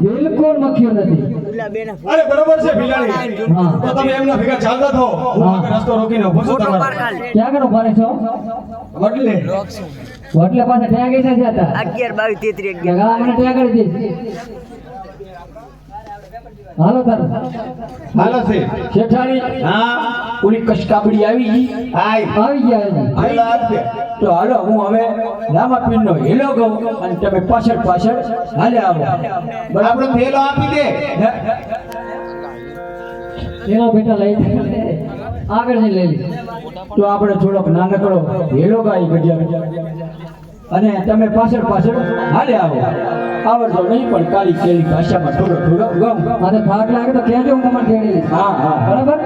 બિલકુલ મખ્યો નથી. અરે બરોબર છે ભીલાણી. તો તમે એમના ભેગા ચાલતા થો, હું આગળ રસ્તો રોકીને ઊભો છું તમારો. ક્યાં કરો ભરે છો? વડલે વડલે પાસે ટ્યા ગઈ છે હતા 11 22 33 જગા મને ટ્યા કરી દીધી. હાલો તાર હાલો છે શેઠાણી. હા ઓલી કશકાબડી આવી આવી ગયા હાલો આપે. તો હાલો હું હવે રામાપીર નો હેલો કહું અને તમે પાછળ પાછળ હાલે આવો. આપણો થેલો આપી દે. એનો બેટા લઈ આગળ જઈ લઈ લે. તો આપણે થોડોક નાનકડો હેલો ગાઈ ગજ્યા અને તમે પાછળ પાછળ હાલે આવો. આવડતો નહીં પણ કાલી કેલી ભાષામાં થોડો થોડો ગાઉં. મારે થાક લાગે તો કહેજો, હું તમારે તેડી લઈશ. હા હા બરાબર.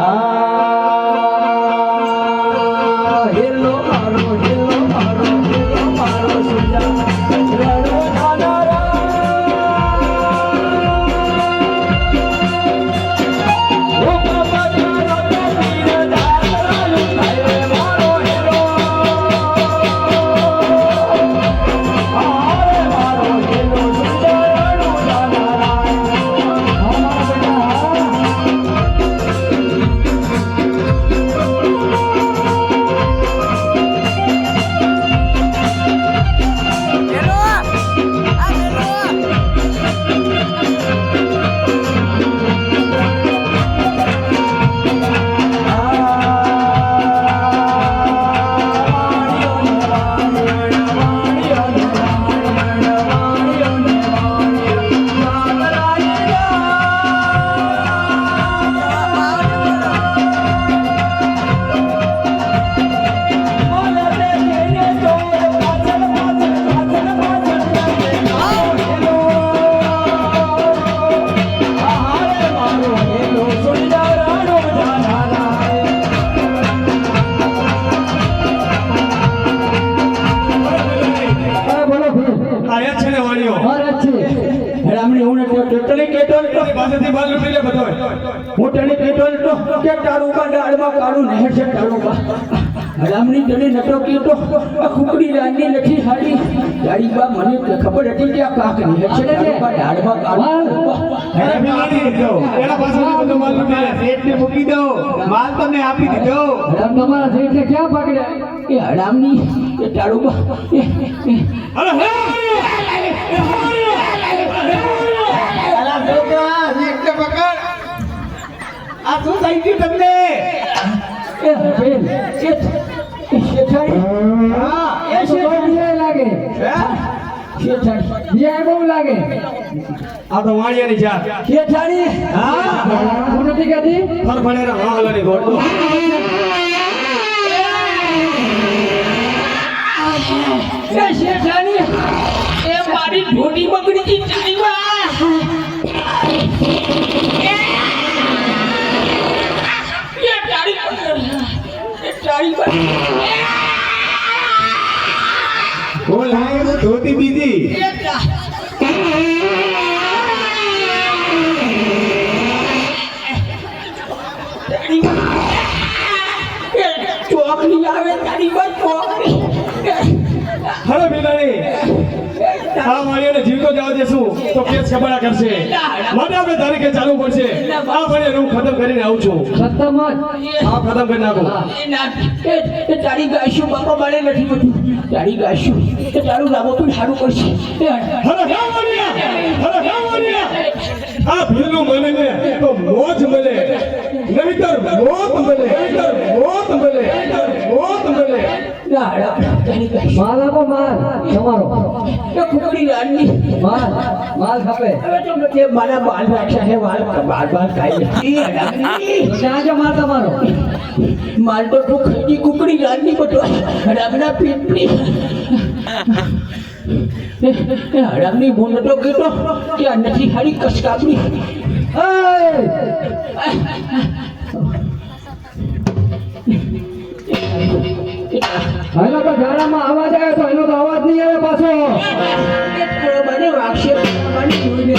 હા હેલો મારો હેલો મારો હેલો મારો સુજા રડો નાના રામની તને નતો કીધો ખુકડી રાની નથી હાડી યારી બા મને ખબર હતી કે આ કાક ની છે ને ડાળમાં કાળું. અરે ભીલાણી દો એના પાછળથી બધો માલ લૂટી લે. શેઠને મૂકી દો, માલ તમને આપી દીધો. રામ તમારા શેઠને ક્યાં પકડ્યા? એ હરામની એ ડાળું અરે હે અલા છોકરા શેઠને પકડ. આ શું થઈ ગયું તમને? એ બેન એ શેઠાણી. હા એ શેઠાણી લાગે. શેઠાણી બિયા બહુ લાગે. આ તો વાણિયાની જાત. શેઠાણી. હા હું નથી કહેતી ફરફડેરા વાહલાની ગોળ દો. એ શેઠાણી એ મારી ઢોડી બગડી ગઈ ચાલીવા. બોલ લાય ધોતી બીજી. ચોકડી આવે તારી વાત ચોકડી. હલો ભીલાણી, આ વાણિયાને જીવતો જવા દેશું તો કેસ ખબરા કરશે. માટે આપણે તારીખે ચાલુ પડશે. આ વાણિયાને હું ખતમ કરીને આવું છું. ખતમ જ. આ ખતમ કરી નાખો. એ તારી ગાયશું બાપા મારે નથી બધું. તારી ગાયશું એ તારું રામો પણ સારું કરશે. હલો હે વાણિયા, હલો હે વાણિયા. આ ભીલનું મને ને તો મોજ મળે, નહીતર મોત મળે, નહીતર મોત મળે, નહીતર મોત મળે. માલ આપો માલ તમારો. એ કુકડી રાની માલ માલ ખપે. હવે તો જે મારા બાલ રાખ્યા છે વાલ બાર બાર ખાઈ. ત્યાં જો માલ તમારો. માલ તો તું ખાઈ કુકડી રાની બધો હરામના પીપળી. હરામની બોલ તો કીધો કે આ નથી હારી કસકાબડી. એનો તો ઝાડામાં અવાજ આવે તો એનો તો અવાજ નહીં આવે પાછો. મને વાગશે મને જોઈને